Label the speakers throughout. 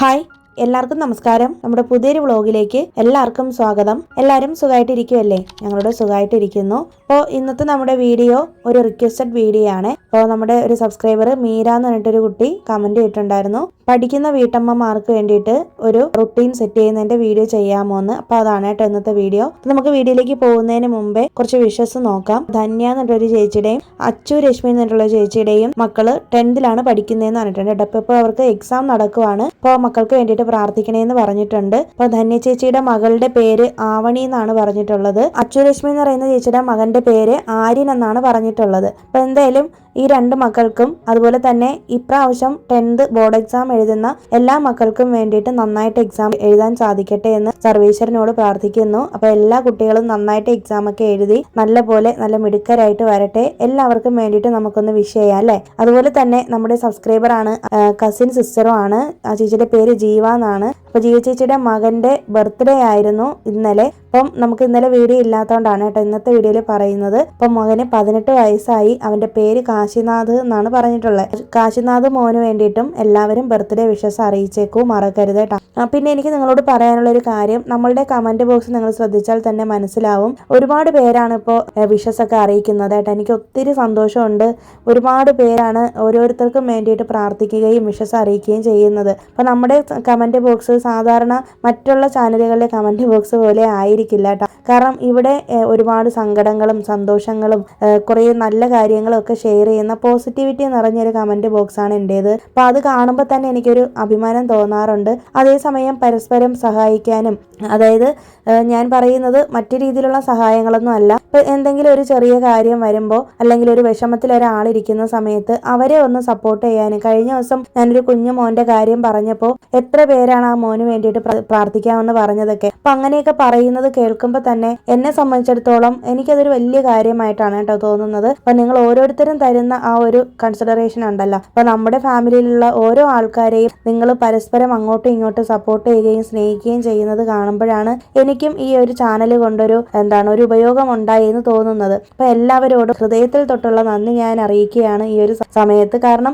Speaker 1: Hi, എല്ലാവർക്കും നമസ്കാരം. നമ്മുടെ പുതിയൊരു വ്ളോഗിലേക്ക് എല്ലാവർക്കും സ്വാഗതം. എല്ലാവരും സുഖമായിട്ടിരിക്കുമല്ലേ? ഞങ്ങളുടെ സുഖമായിട്ടിരിക്കുന്നു. അപ്പോൾ ഇന്നത്തെ നമ്മുടെ വീഡിയോ ഒരു റിക്വസ്റ്റഡ് വീഡിയോ ആണ്. അപ്പോൾ നമ്മുടെ ഒരു സബ്സ്ക്രൈബർ മീര എന്ന് പറഞ്ഞിട്ടൊരു കുട്ടി കമന്റ് ചെയ്തിട്ടുണ്ടായിരുന്നു, പഠിക്കുന്ന വീട്ടമ്മമാർക്ക് വേണ്ടിയിട്ട് ഒരു റുട്ടീൻ സെറ്റ് ചെയ്യുന്നതിന്റെ വീഡിയോ ചെയ്യാമോ എന്ന്. അപ്പോൾ അതാണ് കേട്ടോ ഇന്നത്തെ വീഡിയോ. നമുക്ക് വീഡിയോയിലേക്ക് പോകുന്നതിന് മുമ്പേ കുറച്ച് വിഷസ് നോക്കാം. ധന്യ എന്നൊരു ചേച്ചിയുടെയും അച്ചു രശ്മി എന്നുള്ള ചേച്ചിയുടെയും മക്കള് 10th പഠിക്കുന്നതെന്ന് പറഞ്ഞിട്ടുണ്ട് കേട്ടോ. ഇപ്പോൾ അവർക്ക് എക്സാം നടക്കുവാണ്. അപ്പോൾ മക്കൾക്ക് വേണ്ടിയിട്ട് പ്രാർത്ഥിക്കണേന്ന് പറഞ്ഞിട്ടുണ്ട്. അപ്പൊ ധന്യ ചേച്ചിയുടെ മകളുടെ പേര് ആവണി എന്നാണ് പറഞ്ഞിട്ടുള്ളത്. അച്ചുരശ്മി എന്ന് പറയുന്ന ചേച്ചിയുടെ മകന്റെ പേര് ആര്യൻ എന്നാണ് പറഞ്ഞിട്ടുള്ളത്. അപ്പൊ എന്തായാലും ഈ രണ്ട് മക്കൾക്കും അതുപോലെ തന്നെ ഇപ്രാവശ്യം 10th ബോർഡ് എക്സാം എഴുതുന്ന എല്ലാ മക്കൾക്കും വേണ്ടിയിട്ട് നന്നായിട്ട് എക്സാം എഴുതാൻ സാധിക്കട്ടെ എന്ന് സർവേശ്വരനോട് പ്രാർത്ഥിക്കുന്നു. അപ്പൊ എല്ലാ കുട്ടികളും നന്നായിട്ട് എക്സാം ഒക്കെ എഴുതി നല്ല മിടുക്കരായിട്ട് വരട്ടെ. എല്ലാവർക്കും വേണ്ടിയിട്ട് നമുക്കൊന്ന് വിഷ് ചെയ്യാം അല്ലെ. അതുപോലെ തന്നെ നമ്മുടെ സബ്സ്ക്രൈബർ ആണ്, കസിൻ സിസ്റ്ററും ആണ്. ആ ചേച്ചിയുടെ പേര് ജീവ എന്നാണ്. അപ്പൊ ജീവ ചേച്ചിയുടെ മകന്റെ ബർത്ത്ഡേ ആയിരുന്നു ഇന്നലെ. അപ്പം നമുക്ക് ഇന്നലെ വീഡിയോ ഇല്ലാത്തതുകൊണ്ടാണ് കേട്ടോ ഇന്നത്തെ വീഡിയോയിൽ പറയുന്നത്. അപ്പം മകന് 18 വയസ്സായി. അവന്റെ പേര് കാശിനാഥ് എന്നാണ് പറഞ്ഞിട്ടുള്ളത്. കാശിനാഥ് മോന് വേണ്ടിയിട്ടും എല്ലാവരും ബർത്ത്ഡേ വിഷസ് അറിയിച്ചേക്കും, മറക്കരുത് കേട്ടോ. പിന്നെ എനിക്ക് നിങ്ങളോട് പറയാനുള്ള ഒരു കാര്യം, നമ്മളുടെ കമന്റ് ബോക്സ് നിങ്ങൾ ശ്രദ്ധിച്ചാൽ തന്നെ മനസ്സിലാവും, ഒരുപാട് പേരാണ് ഇപ്പോൾ വിഷസ് ഒക്കെ അറിയിക്കുന്നത് കേട്ടോ. എനിക്ക് ഒത്തിരി സന്തോഷമുണ്ട്. ഒരുപാട് പേരാണ് ഓരോരുത്തർക്കും വേണ്ടിയിട്ട് പ്രാർത്ഥിക്കുകയും വിഷസ് അറിയിക്കുകയും ചെയ്യുന്നത്. അപ്പൊ നമ്മുടെ കമന്റ് ബോക്സ് സാധാരണ മറ്റുള്ള ചാനലുകളിലെ കമന്റ് ബോക്സ് പോലെ ആയിരിക്കില്ല കേട്ടോ. കാരണം ഇവിടെ ഒരുപാട് സങ്കടങ്ങളും സന്തോഷങ്ങളും കുറേ നല്ല കാര്യങ്ങളും ഒക്കെ ഷെയർ ചെയ്യുന്ന പോസിറ്റിവിറ്റി നിറഞ്ഞൊരു കമന്റ് ബോക്സ് ആണ് എന്റേത്. അപ്പൊ അത് കാണുമ്പോൾ തന്നെ എനിക്കൊരു അഭിമാനം തോന്നാറുണ്ട്. അതേസമയം പരസ്പരം സഹായിക്കാനും, അതായത് ഞാൻ പറയുന്നത് മറ്റു രീതിയിലുള്ള സഹായങ്ങളൊന്നും അല്ല. ഇപ്പൊ എന്തെങ്കിലും ഒരു ചെറിയ കാര്യം വരുമ്പോൾ അല്ലെങ്കിൽ ഒരു വിഷമത്തിൽ ഒരാളിരിക്കുന്ന സമയത്ത് അവരെ ഒന്ന് സപ്പോർട്ട് ചെയ്യാനും, കഴിഞ്ഞ ദിവസം ഞാനൊരു കുഞ്ഞു മോന്റെ കാര്യം പറഞ്ഞപ്പോൾ എത്ര പേരാണ് ആ മോന് വേണ്ടിയിട്ട് പ്രാർത്ഥിക്കാമെന്ന് പറഞ്ഞതൊക്കെ. അപ്പൊ അങ്ങനെയൊക്കെ പറയുന്നത് കേൾക്കുമ്പോൾ തന്നെ എന്നെ സംബന്ധിച്ചിടത്തോളം എനിക്കതൊരു വലിയ കാര്യമായിട്ടാണ് കേട്ടോ തോന്നുന്നത്. അപ്പൊ നിങ്ങൾ ഓരോരുത്തരും തരുന്ന ആ ഒരു കൺസിഡറേഷൻ ഉണ്ടല്ലോ, അപ്പൊ നമ്മുടെ ഫാമിലിയിലുള്ള ഓരോ ആൾക്കാരെയും നിങ്ങൾ പരസ്പരം അങ്ങോട്ടും ഇങ്ങോട്ടും സപ്പോർട്ട് ചെയ്യുകയും സ്നേഹിക്കുകയും ചെയ്യുന്നത് കാണുമ്പോഴാണ് എനിക്കും ഈ ഒരു ചാനൽ കൊണ്ടൊരു ഒരു ഉപയോഗം ഉണ്ടായി എന്ന് തോന്നുന്നത്. അപ്പൊ എല്ലാവരോടും ഹൃദയത്തിൽ തൊട്ടുള്ള നന്ദി ഞാൻ അറിയിക്കുകയാണ് ഈ ഒരു സമയത്ത്. കാരണം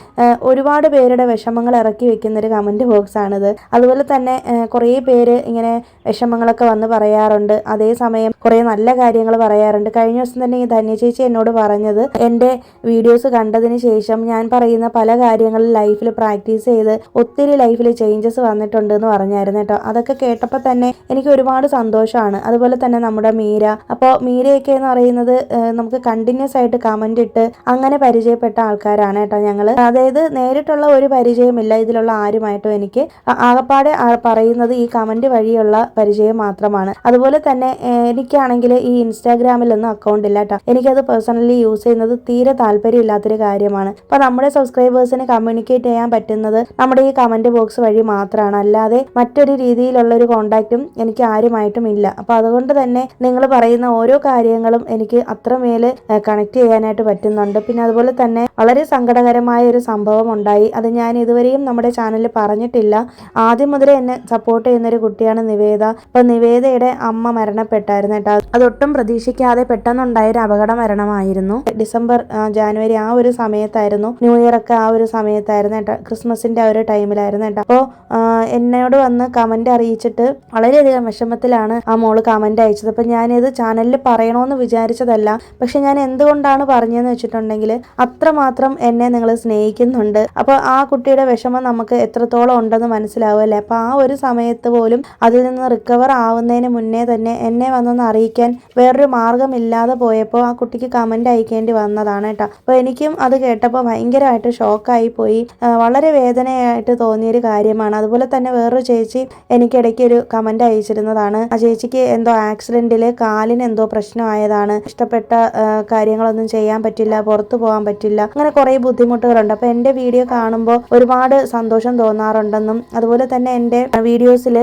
Speaker 1: ഒരുപാട് പേരുടെ വിഷമങ്ങൾ ഇറക്കി വെക്കുന്ന ഒരു കമന്റ് ബോക്സ് ആണിത്. അതുപോലെ തന്നെ കുറേ പേര് ഇങ്ങനെ വിഷമങ്ങളൊക്കെ വന്ന് പറയാറുണ്ട്, അതേസമയം കുറേ നല്ല കാര്യങ്ങൾ പറയാറുണ്ട്. കഴിഞ്ഞ ദിവസം തന്നെ ഈ ധന്യ ചേച്ചി എന്നോട് പറഞ്ഞത്, എൻ്റെ വീഡിയോസ് കണ്ടതിന് ശേഷം ഞാൻ പറയുന്ന പല കാര്യങ്ങളും ലൈഫിൽ പ്രാക്ടീസ് ചെയ്ത് ഒത്തിരി ലൈഫിൽ ചേഞ്ചസ് വന്നിട്ടുണ്ട് എന്ന് പറഞ്ഞായിരുന്നു കേട്ടോ. അതൊക്കെ കേട്ടപ്പോൾ തന്നെ എനിക്ക് ഒരുപാട് സന്തോഷമാണ്. അതുപോലെ തന്നെ നമ്മുടെ മീര, അപ്പോൾ മീരയൊക്കെ എന്ന് പറയുന്നത് നമുക്ക് കണ്ടിന്യൂസ് ആയിട്ട് കമന്റ് ഇട്ട് അങ്ങനെ പരിചയപ്പെട്ട ആൾക്കാരാണ് കേട്ടോ ഞങ്ങൾ. അതായത് നേരിട്ടുള്ള ഒരു പരിചയമില്ല ഇതിലുള്ള ആരുമായിട്ടും. എനിക്ക് ആകപ്പാടെ പറയുന്നത് ഈ കമന്റ് വഴിയുള്ള പരിചയം മാത്രമാണ്. അതുപോലെ തന്നെ എനിക്കാണെങ്കിൽ ഈ ഇൻസ്റ്റാഗ്രാമിലൊന്നും അക്കൗണ്ട് ഇല്ല കേട്ടോ. എനിക്കത് പേഴ്സണലി യൂസ് ചെയ്യുന്നത് തീരെ താല്പര്യമില്ലാത്തൊരു കാര്യമാണ്. അപ്പൊ നമ്മുടെ സബ്സ്ക്രൈബേഴ്സിന് കമ്മ്യൂണിക്കേറ്റ് ചെയ്യാൻ പറ്റുന്നത് നമ്മുടെ ഈ കമന്റ് ബോക്സ് വഴി മാത്രമാണ്, അല്ലാതെ മറ്റൊരു രീതിയിലുള്ള ഒരു കോണ്ടാക്റ്റും എനിക്ക് ആരുമായിട്ടും ഇല്ല. അപ്പൊ അതുകൊണ്ട് തന്നെ നിങ്ങൾ പറയുന്ന ഓരോ കാര്യങ്ങളും എനിക്ക് അത്രമേല് കണക്ട് ചെയ്യാനായിട്ട് പറ്റുന്നുണ്ട്. പിന്നെ അതുപോലെ തന്നെ വളരെ സങ്കടകരമായ ഒരു സംഭവം ഉണ്ടായി. അത് ഞാൻ ഇതുവരെയും നമ്മുടെ ചാനലിൽ പറഞ്ഞിട്ടില്ല. ആദ്യം മുതലേ എന്നെ സപ്പോർട്ട് ചെയ്യുന്ന ഒരു കുട്ടിയാണ് നിവേദ. അപ്പൊ നിവേദയുടെ അമ്മ മരണപ്പെട്ടായിരുന്നു കേട്ടോ. അതൊട്ടും പ്രതീക്ഷിക്കാതെ പെട്ടെന്നുണ്ടായ ഒരു അപകട മരണമായിരുന്നു. ഡിസംബർ ജാനുവരി ആ ഒരു സമയത്തായിരുന്നു, ന്യൂ ഇയർ ഒക്കെ ആ ഒരു സമയത്തായിരുന്നു കേട്ടോ, ക്രിസ്മസിന്റെ ആ ഒരു ടൈമിലായിരുന്നു കേട്ടോ. അപ്പോൾ എന്നോട് വന്ന് കമന്റ് അറിയിച്ചിട്ട് വളരെയധികം വിഷമത്തിലാണ് ആ മോള് കമന്റ് അയച്ചത്. അപ്പൊ ഞാനിത് ചാനലിൽ പറയണമെന്ന് വിചാരിച്ചതല്ല, പക്ഷെ ഞാൻ എന്തുകൊണ്ടാണ് പറഞ്ഞതെന്ന് വെച്ചിട്ടുണ്ടെങ്കിൽ അത്രമാത്രം എന്നെ നിങ്ങൾ സ്നേഹിക്കുന്നുണ്ട്. അപ്പൊ ആ കുട്ടിയുടെ വിഷമം നമുക്ക് എത്രത്തോളം ഉണ്ടെന്ന് മനസ്സിലാവും അല്ലേ. അപ്പൊ ആ ഒരു സമയത്ത് പോലും അതിൽ നിന്ന് റിക്കവർ ആവുന്നതിന് മുന്നേ തന്നെ എന്നെ വന്നൊന്ന് അറിയിക്കാൻ വേറൊരു മാർഗമില്ലാതെ പോയപ്പോൾ ആ കുട്ടിക്ക് കമന്റ് അയക്കേണ്ടി വന്നതാണ് കേട്ടോ. അപ്പൊ എനിക്കും അത് കേട്ടപ്പോൾ ഭയങ്കരമായിട്ട് ഷോക്കായി പോയി. വളരെ വേദനയായിട്ട് തോന്നിയൊരു കാര്യമാണ്. അതുപോലെ തന്നെ വേറൊരു ചേച്ചി എനിക്കിടയ്ക്ക് ഒരു കമന്റ് അയച്ചിരുന്നതാണ്. ആ ചേച്ചിക്ക് എന്തോ ആക്സിഡന്റില് കാലിന് എന്തോ പ്രശ്നമായതാണ്, ഇഷ്ടപ്പെട്ട കാര്യങ്ങളൊന്നും ചെയ്യാൻ പറ്റില്ല, പുറത്തു പോകാൻ പറ്റില്ല, അങ്ങനെ കുറെ ബുദ്ധിമുട്ടുകളുണ്ട്. അപ്പൊ എന്റെ വീഡിയോ കാണുമ്പോൾ ഒരുപാട് സന്തോഷം തോന്നാറുണ്ടെന്നും, അതുപോലെ തന്നെ എന്റെ വീഡിയോസിൽ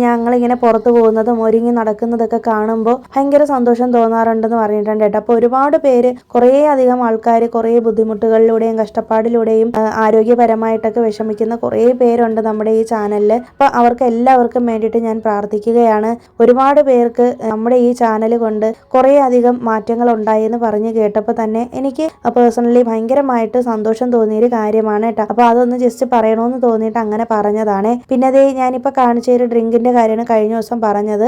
Speaker 1: ഞങ്ങളിങ്ങനെ പുറത്തു പോകുന്നതും ഒരുങ്ങി നടക്കുന്നതൊക്കെ കാണുമ്പോൾ ഭയങ്കര സന്തോഷം തോന്നാറുണ്ടെന്ന് പറഞ്ഞിട്ടുണ്ട് കേട്ടോ. അപ്പൊ ഒരുപാട് പേര്, കുറേ അധികം ആൾക്കാർ കുറേ ബുദ്ധിമുട്ടുകളിലൂടെയും കഷ്ടപ്പാടിലൂടെയും ആരോഗ്യപരമായിട്ടൊക്കെ വിഷമിക്കുന്ന കുറേ പേരുണ്ട് നമ്മുടെ ഈ ചാനലിൽ. അപ്പൊ അവർക്ക് എല്ലാവർക്കും വേണ്ടിയിട്ട് ഞാൻ പ്രാർത്ഥിക്കുകയാണ്. ഒരുപാട് പേർക്ക് നമ്മുടെ ഈ ചാനൽ കൊണ്ട് കുറേ വളരെയധികം മാറ്റങ്ങൾ ഉണ്ടായെന്ന് പറഞ്ഞ് കേട്ടപ്പോൾ തന്നെ എനിക്ക് പേഴ്സണലി ഭയങ്കരമായിട്ട് സന്തോഷം തോന്നിയൊരു കാര്യമാണ് കേട്ടോ. അപ്പോൾ അതൊന്ന് ജസ്റ്റ് പറയണമെന്ന് തോന്നിയിട്ട് അങ്ങനെ പറഞ്ഞതാണ്. പിന്നെ അതേ ഞാനിപ്പോൾ കാണിച്ച ഒരു ഡ്രിങ്കിൻ്റെ കാര്യമാണ് കഴിഞ്ഞ ദിവസം പറഞ്ഞത്.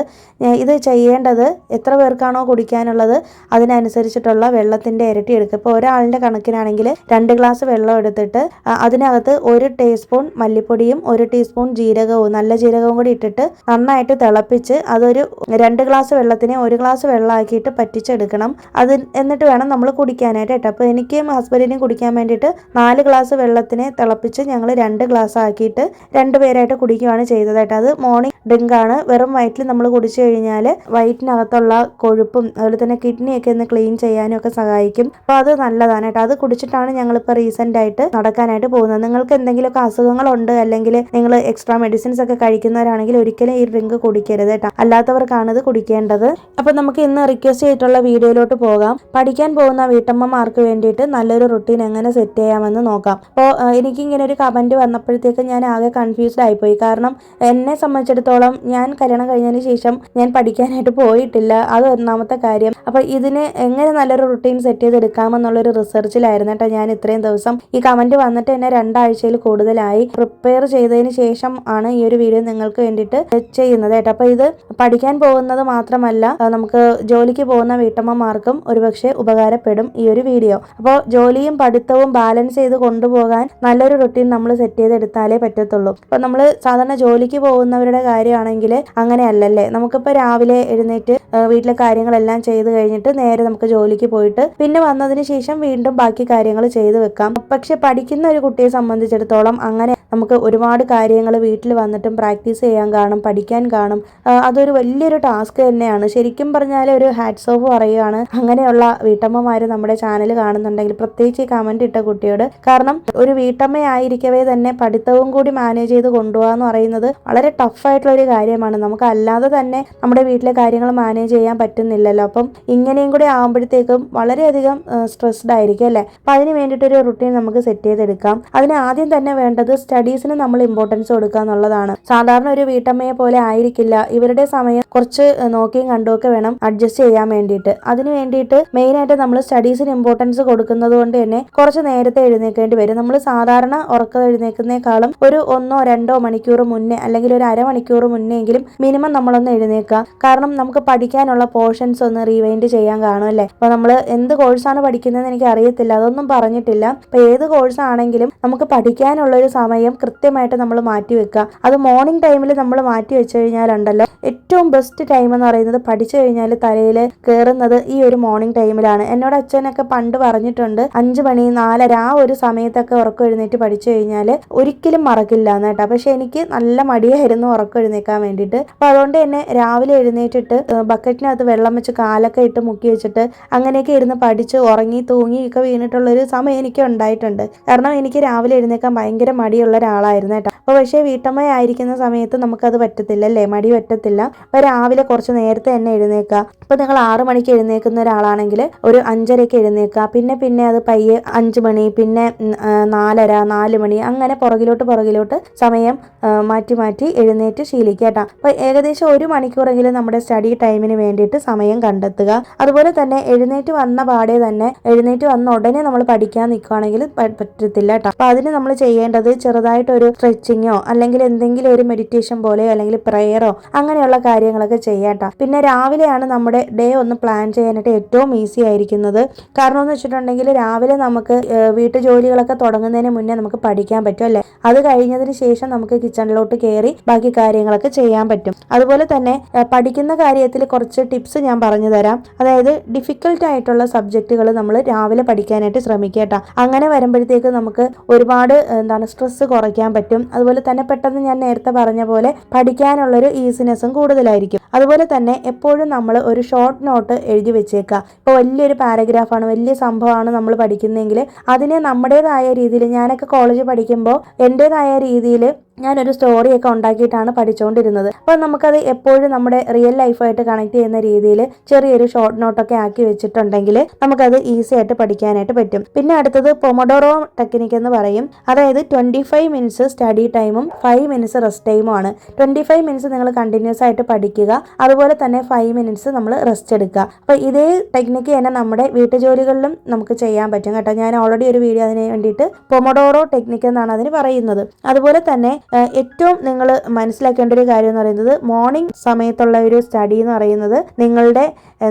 Speaker 1: ഇത് ചെയ്യേണ്ടത് എത്ര പേർക്കാണോ കുടിക്കാനുള്ളത് അതിനനുസരിച്ചിട്ടുള്ള വെള്ളത്തിൻ്റെ ഇരട്ടി എടുക്കുക. ഇപ്പോൾ ഒരാളിൻ്റെ കണക്കിനാണെങ്കിൽ 2 ഗ്ലാസ് വെള്ളം എടുത്തിട്ട് അതിനകത്ത് 1 ടീസ്പൂൺ മല്ലിപ്പൊടിയും 1 ടീസ്പൂൺ ജീരകവും നല്ല ജീരകവും കൂടി ഇട്ടിട്ട് നന്നായിട്ട് തിളപ്പിച്ച് അതൊരു 2 ഗ്ലാസ് വെള്ളത്തിനെ 1 ഗ്ലാസ് വെള്ളമാക്കിയിട്ട് പറ്റിച്ചെടുക്കണം. എന്നിട്ട് വേണം നമ്മൾ കുടിക്കാനായിട്ട് കേട്ടോ. അപ്പോൾ എനിക്കും ഹസ്ബൻഡിനും കുടിക്കാൻ വേണ്ടിയിട്ട് 4 ഗ്ലാസ് വെള്ളത്തിനെ തിളപ്പിച്ച് ഞങ്ങൾ 2 ഗ്ലാസ് ആക്കിയിട്ട് 2 പേരായിട്ട് കുടിക്കുകയാണ് ചെയ്തത് കേട്ടോ. അത് മോർണിംഗ് ഡ്രിങ്കാണ്. വെറും വയറ്റിൽ നമ്മൾ കുടിച്ചു കഴിഞ്ഞാൽ വയറ്റിനകത്തുള്ള കൊഴുപ്പും അതുപോലെ തന്നെ കിഡ്നിയൊക്കെ ഒന്ന് ക്ലീൻ ചെയ്യാനും ഒക്കെ സഹായിക്കും. അപ്പോൾ അത് നല്ലതാണ് കേട്ടോ. അത് കുടിച്ചിട്ടാണ് ഞങ്ങളിപ്പോൾ റീസെൻ്റ് ആയിട്ട് നടക്കാനായിട്ട് പോകുന്നത്. നിങ്ങൾക്ക് എന്തെങ്കിലുമൊക്കെ അസുഖങ്ങളുണ്ട് അല്ലെങ്കിൽ നിങ്ങൾ എക്സ്ട്രാ മെഡിസിൻസ് ഒക്കെ കഴിക്കുന്നവരാണെങ്കിൽ ഒരിക്കലും ഈ ഡ്രിങ്ക് കുടിക്കരുത് കേട്ടോ. അല്ലാത്തവർക്കാണ് ഇത് കുടിക്കേണ്ടത്. അപ്പോൾ നമുക്ക് ഇന്ന് റിക്വസ്റ്റ് ചെയ്തിട്ടുള്ള വീഡിയോയിലോട്ട് പോകാം. പഠിക്കാൻ പോകുന്ന വീട്ടമ്മമാർക്ക് വേണ്ടിയിട്ട് നല്ലൊരു റുട്ടീൻ എങ്ങനെ സെറ്റ് ചെയ്യാമെന്ന് നോക്കാം. അപ്പോൾ എനിക്കിങ്ങനെ ഒരു കമൻറ്റ് വന്നപ്പോഴത്തേക്ക് ഞാൻ ആകെ കൺഫ്യൂസ്ഡ് ആയിപ്പോയി. കാരണം എന്നെ സംബന്ധിച്ചിടത്തോളം ഞാൻ കല്യാണം കഴിഞ്ഞതിന് ശേഷം ഞാൻ പഠിക്കാനായിട്ട് പോയിട്ടില്ല. അത് ഒന്നാമത്തെ കാര്യം. അപ്പോൾ ഇതിന് എങ്ങനെ നല്ലൊരു റുട്ടീൻ സെറ്റ് ചെയ്തെടുക്കാമെന്നുള്ളൊരു റിസർച്ചിലായിരുന്നു കേട്ടോ ഞാൻ ഇത്രയും ദിവസം. ഈ കമൻറ്റ് വന്നിട്ട് എന്നെ 2 ആഴ്ചയിൽ കൂടുതലായി. പ്രിപ്പയർ ചെയ്തതിന് ശേഷം ആണ് ഈ ഒരു വീഡിയോ നിങ്ങൾക്ക് വേണ്ടിയിട്ട് ചെയ്യുന്നത് കേട്ടോ. അപ്പോൾ ഇത് പഠിക്കാൻ പോകുന്നത് മാത്രമല്ല നമുക്ക് ജോലിക്ക് പോകുന്ന വീട്ടമ്മമാർക്കും ഒരുപക്ഷെ ഉപകാരപ്പെടും ഈ ഒരു വീഡിയോ. അപ്പോൾ ജോലിയും പഠിത്തവും ബാലൻസ് ചെയ്ത് കൊണ്ടുപോകാൻ നല്ലൊരു റുട്ടീൻ നമ്മൾ സെറ്റ് ചെയ്തെടുത്താലേ പറ്റത്തുള്ളൂ. അപ്പോൾ നമ്മൾ സാധാരണ ജോലിക്ക് പോകുന്നവരുടെ കാര്യമാണെങ്കിൽ അങ്ങനെയല്ലല്ലേ. നമുക്കിപ്പോൾ രാവിലെ എഴുന്നേറ്റ് വീട്ടിലെ കാര്യങ്ങളെല്ലാം ചെയ്ത് കഴിഞ്ഞിട്ട് നേരെ നമുക്ക് ജോലിക്ക് പോയിട്ട് പിന്നെ വന്നതിന് ശേഷം വീണ്ടും ബാക്കി കാര്യങ്ങൾ ചെയ്ത് വെക്കാം. പക്ഷെ പഠിക്കുന്ന ഒരു കുട്ടിയെ സംബന്ധിച്ചിടത്തോളം അങ്ങനെ നമുക്ക് ഒരുപാട് കാര്യങ്ങൾ വീട്ടിൽ വന്നിട്ടും പ്രാക്ടീസ് ചെയ്യാൻ കാണും, പഠിക്കാൻ കാണും. അതൊരു വലിയൊരു ടാസ്ക് തന്നെയാണ്. ശരിക്കും പറഞ്ഞാൽ ഒരു ഹാറ്റ്സ് ഓഫ് പറയുകയാണ് അങ്ങനെയുള്ള വീട്ടമ്മമാർ നമ്മുടെ ചാനൽ കാണുന്നുണ്ടെങ്കിൽ, പ്രത്യേകിച്ച് ഈ കമൻറ്റ് ഇട്ട കുട്ടിയോട്. കാരണം ഒരു വീട്ടമ്മയായിരിക്കവേ തന്നെ പഠിത്തവും കൂടി മാനേജ് ചെയ്ത് കൊണ്ടുപോകുക എന്ന് പറയുന്നത് വളരെ ടഫായിട്ടുള്ള ഒരു കാര്യമാണ്. നമുക്ക് അല്ലാതെ തന്നെ നമ്മുടെ വീട്ടിലെ കാര്യങ്ങൾ മാനേജ് ചെയ്യാൻ പറ്റുന്നില്ലല്ലോ. അപ്പം ഇങ്ങനെയും കൂടി ആകുമ്പോഴത്തേക്കും വളരെയധികം സ്ട്രെസ്ഡ് ആയിരിക്കും അല്ലേ. അപ്പം അതിന് വേണ്ടിയിട്ടൊരു റുട്ടീൻ നമുക്ക് സെറ്റ് ചെയ്തെടുക്കാം. അതിന് ആദ്യം തന്നെ വേണ്ടത് സ്റ്റഡീസിന് നമ്മൾ ഇമ്പോർട്ടൻസ് കൊടുക്കുക എന്നുള്ളതാണ്. സാധാരണ ഒരു വീട്ടമ്മയെ പോലെ ആയിരിക്കില്ല. ഇവരുടെ സമയം കുറച്ച് നോക്കിയും കണ്ടുമൊക്കെ വേണം അഡ്ജസ്റ്റ് ചെയ്യാൻ വേണ്ടിയിട്ട്. അതിന് വേണ്ടിയിട്ട് മെയിനായിട്ട് നമ്മൾ സ്റ്റഡീസിന് ഇമ്പോർട്ടൻസ് കൊടുക്കുന്നത് കൊണ്ട് തന്നെ കുറച്ച് നേരത്തെ എഴുന്നേൽക്കേണ്ടി വരും. നമ്മൾ സാധാരണ ഉറക്കം എഴുന്നേൽക്കുന്നേക്കാളും ഒരു 1-2 മണിക്കൂർ മുന്നേ അല്ലെങ്കിൽ ഒരു അരമണിക്കൂർ മുന്നേ എങ്കിലും മിനിമം നമ്മളൊന്ന് എഴുന്നേൽക്കുക. കാരണം നമുക്ക് പഠിക്കാനുള്ള പോർഷൻസ് ഒന്ന് റീവൈൻഡ് ചെയ്യാൻ കാണും അല്ലേ. അപ്പോൾ നമ്മൾ എന്ത് കോഴ്സാണ് പഠിക്കുന്നതെന്ന് എനിക്ക് അറിയത്തില്ല, അതൊന്നും പറഞ്ഞിട്ടില്ല. അപ്പോൾ ഏത് കോഴ്സാണെങ്കിലും നമുക്ക് പഠിക്കാനുള്ളൊരു സമയം കൃത്യമായിട്ട് നമ്മൾ മാറ്റി വെക്കുക. അത് മോർണിംഗ് ടൈമിൽ നമ്മൾ മാറ്റി വെച്ച് കഴിഞ്ഞാലുണ്ടല്ലോ ഏറ്റവും ബെസ്റ്റ് ടൈം എന്ന് പറയുന്നത് പഠിച്ചു കഴിഞ്ഞാൽ തലയിൽ കയറുന്നത് ഈ ഒരു മോർണിംഗ് ടൈമിലാണ്. എന്നോട് അച്ഛനൊക്കെ പണ്ട് പറഞ്ഞിട്ടുണ്ട് 5 മണി 4:30 ആ ഒരു സമയത്തൊക്കെ ഉറക്കം എഴുന്നേറ്റ് പഠിച്ചു കഴിഞ്ഞാൽ ഒരിക്കലും മറക്കില്ല എന്ന് കേട്ടോ. പക്ഷെ എനിക്ക് നല്ല മടിയായിരുന്നു ഉറക്കം എഴുന്നേക്കാൻ വേണ്ടിയിട്ട്. അപ്പോൾ അതുകൊണ്ട് തന്നെ രാവിലെ എഴുന്നേറ്റിട്ട് ബക്കറ്റിനകത്ത് വെള്ളം വെച്ച് കാലൊക്കെ ഇട്ട് മുക്കി വെച്ചിട്ട് അങ്ങനെയൊക്കെ ഇരുന്ന് പഠിച്ച് ഉറങ്ങി തൂങ്ങി ഒക്കെ വീണിട്ടുള്ളൊരു സമയം എനിക്ക് ഉണ്ടായിട്ടുണ്ട്. കാരണം എനിക്ക് രാവിലെ എഴുന്നേക്കാൻ ഭയങ്കര മടിയുള്ള ഒരാളായിരുന്നു കേട്ടോ. അപ്പോൾ പക്ഷേ വീട്ടമ്മയായിരിക്കുന്ന സമയത്ത് നമുക്കത് പറ്റത്തില്ല അല്ലേ, മടി പറ്റത്തില്ല. അപ്പോൾ രാവിലെ കുറച്ച് നേരത്തെ തന്നെ എഴുന്നേക്കുക. അപ്പോൾ നിങ്ങൾ 6 മണിക്ക് എഴുന്നേൽക്കുന്ന ഒരാളാണെങ്കിൽ ഒരു 5:30ക്ക് എഴുന്നേൽക്കുക. പിന്നെ അത് പയ്യെ 5 മണി, പിന്നെ 4:30, 4 മണി, അങ്ങനെ പുറകിലോട്ട് സമയം മാറ്റി എഴുന്നേറ്റ് ശീലിക്കുക കേട്ടോ. അപ്പോൾ ഏകദേശം 1 മണിക്കൂറെങ്കിലും നമ്മുടെ സ്റ്റഡി ടൈമിന് വേണ്ടിയിട്ട് സമയം കണ്ടെത്തുക. അതുപോലെ തന്നെ എഴുന്നേറ്റ് വന്ന പാടെ തന്നെ എഴുന്നേറ്റ് വന്ന ഉടനെ നമ്മൾ പഠിക്കാൻ നിൽക്കുകയാണെങ്കിൽ പറ്റത്തില്ല കേട്ടോ. അപ്പോൾ അതിന് നമ്മൾ ചെയ്യേണ്ടത് ചെറുതായിട്ടൊരു സ്ട്രെച്ചിങ്ങോ അല്ലെങ്കിൽ എന്തെങ്കിലും ഒരു മെഡിറ്റേഷൻ പോലെയോ അല്ലെങ്കിൽ പ്രെയറോ അങ്ങനെയുള്ള കാര്യങ്ങളൊക്കെ ചെയ്യാട്ടോ. പിന്നെ രാവിലെയാണ് നമ്മുടെ ഡേ ഒന്ന് പ്ലാൻ ചെയ്യാനായിട്ട് ഏറ്റവും ഈസി ആയിരിക്കുന്നത്. കാരണം എന്ന് വെച്ചിട്ടുണ്ടെങ്കിൽ രാവിലെ നമുക്ക് വീട്ടു ജോലികളൊക്കെ തുടങ്ങുന്നതിന് മുന്നേ നമുക്ക് പഠിക്കാൻ പറ്റും അല്ലേ. അത് കഴിഞ്ഞതിന് ശേഷം നമുക്ക് കിച്ചണിലോട്ട് കയറി ബാക്കി കാര്യങ്ങളൊക്കെ ചെയ്യാൻ പറ്റും. അതുപോലെ തന്നെ പഠിക്കുന്ന കാര്യത്തിൽ കുറച്ച് ടിപ്സ് ഞാൻ പറഞ്ഞു തരാം. അതായത് ഡിഫിക്കൽട്ട് ആയിട്ടുള്ള സബ്ജക്റ്റുകൾ നമ്മൾ രാവിലെ പഠിക്കാനായിട്ട് ശ്രമിക്കുക കേട്ടോ. അങ്ങനെ വരുമ്പോഴത്തേക്ക് നമുക്ക് ഒരുപാട് സ്ട്രെസ് കുറയ്ക്കാൻ പറ്റും. അതുപോലെ തന്നെ പെട്ടെന്ന് ഞാൻ നേരത്തെ പറഞ്ഞ പോലെ പഠിക്കാനുള്ളൊരു ഈസിനെസ്സും കൂടുതലായിരിക്കും. അതുപോലെ തന്നെ എപ്പോഴും നമ്മൾ ഒരു ഷോർട്ട് നോട്ട് എഴുതി വെച്ചേക്കുക. ഇപ്പോൾ വലിയൊരു പാരഗ്രാഫാണ്, വലിയ സംഭവമാണ് നമ്മൾ പഠിക്കുന്നതെങ്കിൽ അതിനെ നമ്മുടേതായ രീതിയിൽ, ഞാനൊക്കെ കോളേജ് പഠിക്കുമ്പോൾ എൻ്റേതായ രീതിയിൽ ഞാനൊരു സ്റ്റോറിയൊക്കെ ഉണ്ടാക്കിയിട്ടാണ് പഠിച്ചുകൊണ്ടിരുന്നത്. അപ്പോൾ നമുക്കത് എപ്പോഴും നമ്മുടെ റിയൽ ലൈഫായിട്ട് കണക്ട് ചെയ്യുന്ന രീതിയിൽ ചെറിയൊരു ഷോർട്ട് നോട്ടൊക്കെ ആക്കി വെച്ചിട്ടുണ്ടെങ്കിൽ നമുക്കത് ഈസി ആയിട്ട് പഠിക്കാനായിട്ട് പറ്റും. പിന്നെ അടുത്തത് പൊമഡോറോ ടെക്നിക്ക് എന്ന് പറയും. അതായത് 25 മിനിറ്റ്സ് സ്റ്റഡി ടൈമും 5 മിനിറ്റ്സ് റെസ്റ്റ് ടൈമും ആണ്. 25 മിനിറ്റ്സ് നിങ്ങൾ കണ്ടിന്യൂസ് ആയിട്ട് പഠിക്കുക, അതുപോലെ തന്നെ 5 മിനിറ്റ്സ് നമ്മൾ റെസ്റ്റ് എടുക്കുക. അപ്പോൾ ഇതേ ടെക്നിക്ക് തന്നെ നമ്മുടെ വീട്ടുജോലികളിലും നമുക്ക് ചെയ്യാൻ പറ്റും കേട്ടോ. ഞാൻ ഓൾറെഡി ഒരു വീഡിയോ അതിന് വേണ്ടിയിട്ട് പൊമഡോറോ ടെക്നിക്ക് എന്നാണ് അതിന് പറയുന്നത്. അതുപോലെ തന്നെ ഏറ്റവും നിങ്ങൾ മനസ്സിലാക്കേണ്ട ഒരു കാര്യം എന്ന് പറയുന്നത് മോർണിംഗ് സമയത്തുള്ള ഒരു സ്റ്റഡി എന്ന് പറയുന്നത് നിങ്ങളുടെ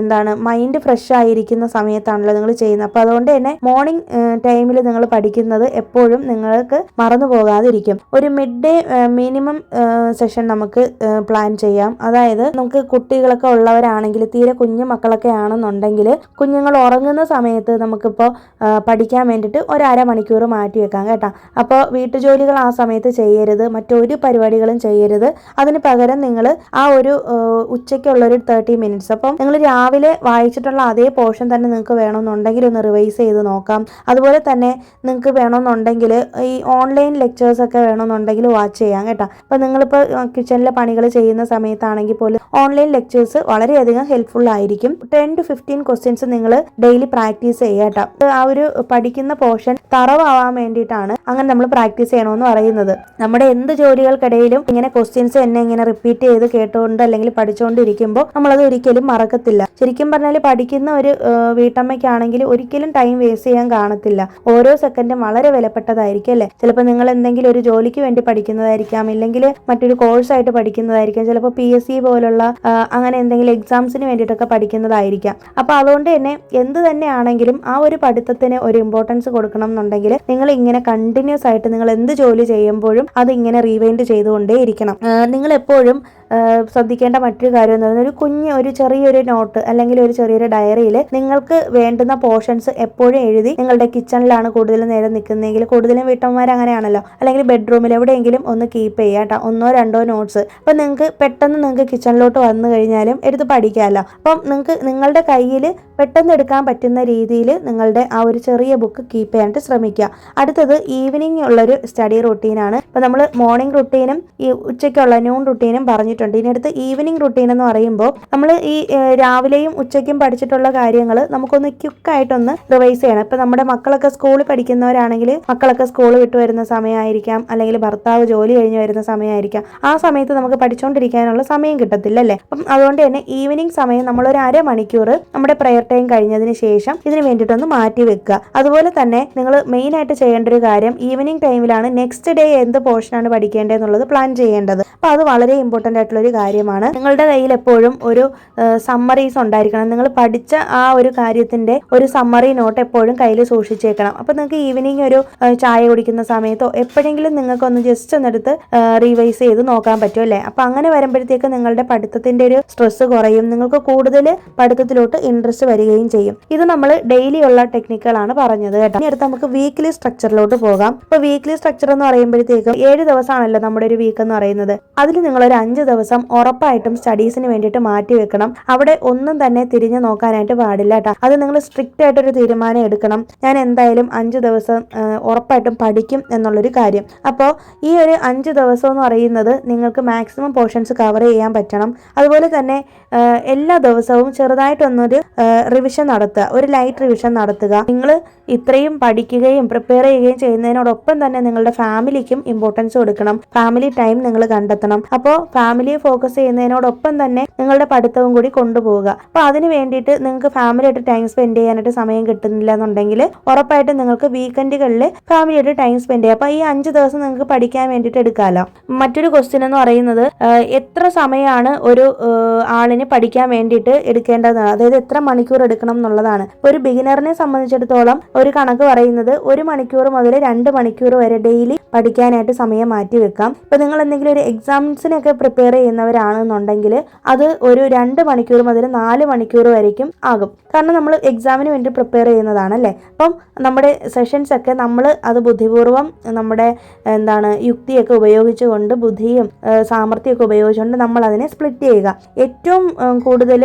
Speaker 1: മൈൻഡ് ഫ്രഷ് ആയിരിക്കുന്ന സമയത്താണല്ലോ നിങ്ങൾ ചെയ്യുന്നത്. അപ്പോൾ അതുകൊണ്ട് തന്നെ മോർണിംഗ് ടൈമിൽ നിങ്ങൾ പഠിക്കുന്നത് എപ്പോഴും നിങ്ങൾക്ക് മറന്നു പോകാതിരിക്കും. ഒരു മിഡ് ഡേ മിനിമം സെഷൻ നമുക്ക് പ്ലാൻ ചെയ്യാം. അതായത് നമുക്ക് കുട്ടികളൊക്കെ ഉള്ളവരാണെങ്കിൽ, തീരെ കുഞ്ഞു മക്കളൊക്കെ ആണെന്നുണ്ടെങ്കിൽ കുഞ്ഞുങ്ങൾ ഉറങ്ങുന്ന സമയത്ത് നമുക്കിപ്പോൾ പഠിക്കാൻ വേണ്ടിയിട്ട് ഒരു അരമണിക്കൂർ മാറ്റി വെക്കാം കേട്ടോ. അപ്പോൾ വീട്ടുജോലികൾ ആ സമയത്ത് ചെയ്യരുത്, മറ്റൊരു പരിപാടികളും ചെയ്യരുത്. അതിന് പകരം നിങ്ങൾ ആ ഒരു ഉച്ചയ്ക്കുള്ളൊരു 30 മിനിറ്റ്സ്, അപ്പം നിങ്ങൾ രാവിലെ വായിച്ചിട്ടുള്ള അതേ പോർഷൻ തന്നെ നിങ്ങൾക്ക് വേണമെന്നുണ്ടെങ്കിൽ ഒന്ന് റിവൈസ് ചെയ്ത് നോക്കാം. അതുപോലെ തന്നെ നിങ്ങൾക്ക് വേണമെന്നുണ്ടെങ്കിൽ ഈ ഓൺലൈൻ ലെക്ചേഴ്സൊക്കെ വേണമെന്നുണ്ടെങ്കിൽ വാച്ച് ചെയ്യാം കേട്ടോ. അപ്പോൾ നിങ്ങളിപ്പോൾ കിച്ചണിലെ പണികൾ ചെയ്യുന്ന സമയത്താണെങ്കിൽ പോലും ഓൺലൈൻ ലെക്ചേഴ്സ് വളരെയധികം ഹെൽപ്ഫുൾ ആയിരിക്കും. 10 to 15 ക്വസ്റ്റ്യൻസ് നിങ്ങൾ ഡെയിലി പ്രാക്ടീസ് ചെയ്യുക കേട്ടോ. ആ ഒരു പഠിക്കുന്ന പോർഷൻ തറവാവാൻ വേണ്ടിയിട്ടാണ് അങ്ങനെ നമ്മൾ പ്രാക്ടീസ് ചെയ്യണമെന്ന് പറയുന്നത്. നമ്മുടെ എന്ത് ജോലികൾക്കിടയിലും ഇങ്ങനെ ക്വസ്റ്റ്യൻസ് എന്നെ ഇങ്ങനെ റിപ്പീറ്റ് ചെയ്ത് കേട്ടുകൊണ്ട് അല്ലെങ്കിൽ പഠിച്ചുകൊണ്ടിരിക്കുമ്പോൾ നമ്മളത് ഒരിക്കലും മറക്കത്തില്ല. ശരിക്കും പറഞ്ഞാൽ പഠിക്കുന്ന ഒരു വീട്ടമ്മയ്ക്കാണെങ്കിൽ ഒരിക്കലും ടൈം വേസ്റ്റ് ചെയ്യാൻ കാണത്തില്ല. ഓരോ സെക്കൻഡും വളരെ വിലപ്പെട്ടതായിരിക്കും അല്ലേ. ചിലപ്പോൾ നിങ്ങൾ എന്തെങ്കിലും ഒരു ജോലിക്ക് വേണ്ടി പഠിക്കുന്നതായിരിക്കാം, ഇല്ലെങ്കിൽ മറ്റൊരു കോഴ്സായിട്ട് പഠിക്കുന്നതായിരിക്കാം, ചിലപ്പോൾ PSC പോലുള്ള അങ്ങനെ എന്തെങ്കിലും എക്സാംസിന് വേണ്ടിയിട്ടൊക്കെ പഠിക്കുന്നതായിരിക്കാം. അപ്പോൾ അതുകൊണ്ട് തന്നെ എന്ത് തന്നെയാണെങ്കിലും ആ ഒരു പഠിത്തത്തിന് ഒരു ഇമ്പോർട്ടൻസ് കൊടുക്കണം എന്നുണ്ടെങ്കിൽ നിങ്ങൾ ഇങ്ങനെ കണ്ടിന്യൂസ് ആയിട്ട് നിങ്ങൾ എന്ത് ജോലി ചെയ്യുമ്പോഴും അത് ഇങ്ങനെ റീവൈൻഡ് ചെയ്തുകൊണ്ടേ ഇരിക്കണം. നിങ്ങൾ എപ്പോഴും ശ്രദ്ധിക്കേണ്ട മറ്റൊരു കാര്യം എന്ന് പറയുന്നത് ഒരു ചെറിയൊരു നോട്ട് അല്ലെങ്കിൽ ഒരു ചെറിയൊരു ഡയറിയിൽ നിങ്ങൾക്ക് വേണ്ടുന്ന പോർഷൻസ് എപ്പോഴും എഴുതി, നിങ്ങളുടെ കിച്ചണിലാണ് കൂടുതൽ നേരം നിൽക്കുന്നതെങ്കിൽ, കൂടുതലും വീട്ടമ്മമാർ അങ്ങനെയാണല്ലോ, അല്ലെങ്കിൽ ബെഡ്റൂമിൽ എവിടെയെങ്കിലും ഒന്ന് കീപ്പ് ചെയ്യുക കേട്ടോ, 1-2 നോട്ട്സ്. അപ്പം നിങ്ങൾക്ക് പെട്ടെന്ന് കിച്ചണിലോട്ട് വന്നു കഴിഞ്ഞാലും എടുത്ത് പഠിക്കാമല്ലോ. അപ്പം നിങ്ങൾക്ക് നിങ്ങളുടെ കയ്യിൽ പെട്ടെന്ന് എടുക്കാൻ പറ്റുന്ന രീതിയിൽ നിങ്ങളുടെ ആ ഒരു ചെറിയ ബുക്ക് കീപ്പ് ചെയ്യാനായിട്ട് ശ്രമിക്കുക. അടുത്തത് ഈവനിങ് ഉള്ളൊരു സ്റ്റഡി റുട്ടീനാണ്. ഇപ്പം നമ്മൾ മോർണിംഗ് റുട്ടീനും ഈ ഉച്ചയ്ക്കുള്ള നൂൺ റുട്ടീനും പറഞ്ഞിട്ടുണ്ട്. ഇനി അടുത്ത് ഈവനിങ് റുട്ടീൻ എന്ന് പറയുമ്പോൾ നമ്മൾ ഈ രാവിലെയും ഉച്ചയ്ക്കും പഠിച്ചിട്ടുള്ള കാര്യങ്ങൾ നമുക്കൊന്ന് ക്വിക്കായിട്ടൊന്ന് റിവൈസ് ചെയ്യണം. ഇപ്പം നമ്മുടെ മക്കളൊക്കെ സ്കൂളിൽ പഠിക്കുന്നവരാണെങ്കിൽ മക്കളൊക്കെ സ്കൂൾ വിട്ട് വരുന്ന സമയമായിരിക്കാം, അല്ലെങ്കിൽ ഭർത്താവ് ജോലി കഴിഞ്ഞ് വരുന്ന സമയമായിരിക്കാം. ആ സമയത്ത് നമുക്ക് പഠിച്ചുകൊണ്ടിരിക്കാനുള്ള സമയം കിട്ടത്തില്ല അല്ലേ. അപ്പം അതുകൊണ്ട് തന്നെ ഈവനിങ് സമയം നമ്മളൊരു അരമണിക്കൂർ നമ്മുടെ പ്രെയർ ടൈം കഴിഞ്ഞതിന് ശേഷം ഇതിന് വേണ്ടിയിട്ടൊന്ന് മാറ്റി വെക്കുക. അതുപോലെ തന്നെ നിങ്ങൾ മെയിനായിട്ട് ചെയ്യേണ്ട ഒരു കാര്യം ഈവനിങ് ടൈമിലാണ് നെക്സ്റ്റ് ഡേ എന്ത് പോർഷനാണ് പഠിക്കേണ്ടതെന്നുള്ളത് പ്ലാൻ ചെയ്യേണ്ടത്. അപ്പോൾ അത് വളരെ ഇമ്പോർട്ടൻ്റ് ആയിട്ടുള്ളൊരു കാര്യമാണ്. നിങ്ങളുടെ കയ്യിൽ എപ്പോഴും ഒരു സമ്മറീസ് ഉണ്ടായിരിക്കണം. നിങ്ങൾ പഠിച്ച ആ ഒരു കാര്യത്തിൻ്റെ ഒരു സമ്മറി നോട്ട് എപ്പോഴും കയ്യിൽ സൂക്ഷിച്ചേക്കണം. അപ്പോൾ നിങ്ങൾക്ക് ഈവനിങ് ഒരു ചായ കുടിക്കുന്ന സമയത്തോ എപ്പോഴെങ്കിലും നിങ്ങൾക്കൊന്ന് ജസ്റ്റ് ഒന്നെടുത്ത് റിവൈസ് ചെയ്ത് നോക്കാൻ പറ്റും അല്ലേ. അപ്പോൾ അങ്ങനെ വരുമ്പോഴത്തേക്ക് നിങ്ങളുടെ പഠിത്തത്തിൻ്റെ ഒരു സ്ട്രെസ് കുറയും, നിങ്ങൾക്ക് കൂടുതൽ പഠിത്തത്തിലോട്ട് ഇൻട്രസ്റ്റ് വരികയും ചെയ്യും. ഇത് നമ്മൾ ഡെയിലി ഉള്ള ടെക്നിക്കുകളാണ് പറഞ്ഞത് കേട്ടോ. ഇനി അടുത്ത് നമുക്ക് വീക്ക്ലി സ്ട്രക്ചറിലോട്ട് പോകാം. ഇപ്പോൾ വീക്ക്ലി സ്ട്രക്ചർ എന്ന് പറയുമ്പോഴത്തേക്കും 7 ദിവസമാണല്ലോ നമ്മുടെ ഒരു വീക്ക് എന്ന് പറയുന്നത്. അതിൽ നിങ്ങളൊരു 5 ദിവസം ഉറപ്പായിട്ടും സ്റ്റഡീസിന് വേണ്ടിയിട്ട് മാറ്റി വെക്കണം. അവിടെ ഒന്നും തന്നെ തിരിഞ്ഞു നോക്കാനായിട്ട് പാടില്ല കേട്ടോ. അത് നിങ്ങൾ സ്ട്രിക്റ്റ് ആയിട്ടൊരു തീരുമാനം എടുക്കണം. ഞാൻ എന്തായാലും 5 ദിവസം ഉറപ്പായിട്ടും പഠിക്കും എന്നുള്ളൊരു കാര്യം. അപ്പോൾ ഈ ഒരു 5 ദിവസം എന്ന് പറയുന്നത് നിങ്ങൾക്ക് മാക്സിമം പോർഷൻസ് കവർ ചെയ്യാൻ പറ്റണം. അതുപോലെ തന്നെ എല്ലാ ദിവസവും ചെറുതായിട്ടൊന്നൊരു റിവിഷൻ നടത്തുക, ഒരു ലൈറ്റ് റിവിഷൻ നടത്തുക. നിങ്ങൾ ഇത്രയും പഠിക്കുകയും പ്രിപ്പയർ ചെയ്യുകയും ചെയ്യുന്നതിനോടൊപ്പം തന്നെ നിങ്ങളുടെ ഫാമിലിക്കും ഇമ്പോർട്ടൻസ് കൊടുക്കണം. ഫാമിലി ടൈം നിങ്ങൾ കണ്ടെത്തണം. അപ്പോൾ ഫാമിലിയെ ഫോക്കസ് ചെയ്യുന്നതിനോടൊപ്പം തന്നെ നിങ്ങളുടെ പഠിത്തവും കൂടി കൊണ്ടുപോവുക. അപ്പോൾ അതിന് വേണ്ടിയിട്ട് നിങ്ങൾക്ക് ഫാമിലിയായിട്ട് ടൈം സ്പെൻഡ് ചെയ്യാനായിട്ട് സമയം കിട്ടുന്നില്ല എന്നുണ്ടെങ്കിൽ ഉറപ്പായിട്ടും നിങ്ങൾക്ക് വീക്കെൻഡുകളിൽ ഫാമിലിയായിട്ട് ടൈം സ്പെൻഡ് ചെയ്യുക. അപ്പോൾ ഈ 5 ദിവസം നിങ്ങൾക്ക് പഠിക്കാൻ വേണ്ടിയിട്ട് എടുക്കാമല്ലോ. മറ്റൊരു ക്വസ്റ്റ്യൻ എന്ന് പറയുന്നത് എത്ര സമയമാണ് ഒരു ആളിന് പഠിക്കാൻ വേണ്ടിയിട്ട് എടുക്കേണ്ടതാണ്, അതായത് എത്ര മണിക്കൂർ എടുക്കണം എന്നുള്ളതാണ്. ഇപ്പോൾ ഒരു ബിഗിനറിനെ സംബന്ധിച്ചിടത്തോളം ഒരു കണക്ക് പറയുന്നത് 1 മണിക്കൂർ മുതൽ 2 മണിക്കൂർ വരെ ഡെയിലി പഠിക്കാനായിട്ട് സമയം മാറ്റി വെക്കാം. ഇപ്പോൾ നിങ്ങൾ എന്തെങ്കിലും ഒരു എക്സാംസിനൊക്കെ പ്രിപ്പയർ പ്രിപ്പയർ ചെയ്യുന്നവരാണെന്നുണ്ടെങ്കിൽ അത് ഒരു 2 മണിക്കൂർ മുതൽ 4 മണിക്കൂർ വരേക്കും ആകും. കാരണം നമ്മൾ എക്സാമിന് വേണ്ടി പ്രിപ്പയർ ചെയ്യുന്നതാണല്ലേ. അപ്പം നമ്മുടെ സെഷൻസ് ഒക്കെ നമ്മൾ അത് ബുദ്ധിപൂർവ്വം നമ്മുടെ യുക്തിയൊക്കെ ഉപയോഗിച്ചുകൊണ്ട് ബുദ്ധിയും സാമർഥ്യമൊക്കെ ഉപയോഗിച്ചുകൊണ്ട് നമ്മൾ അതിനെ സ്പ്ലിറ്റ് ചെയ്യുക. ഏറ്റവും കൂടുതൽ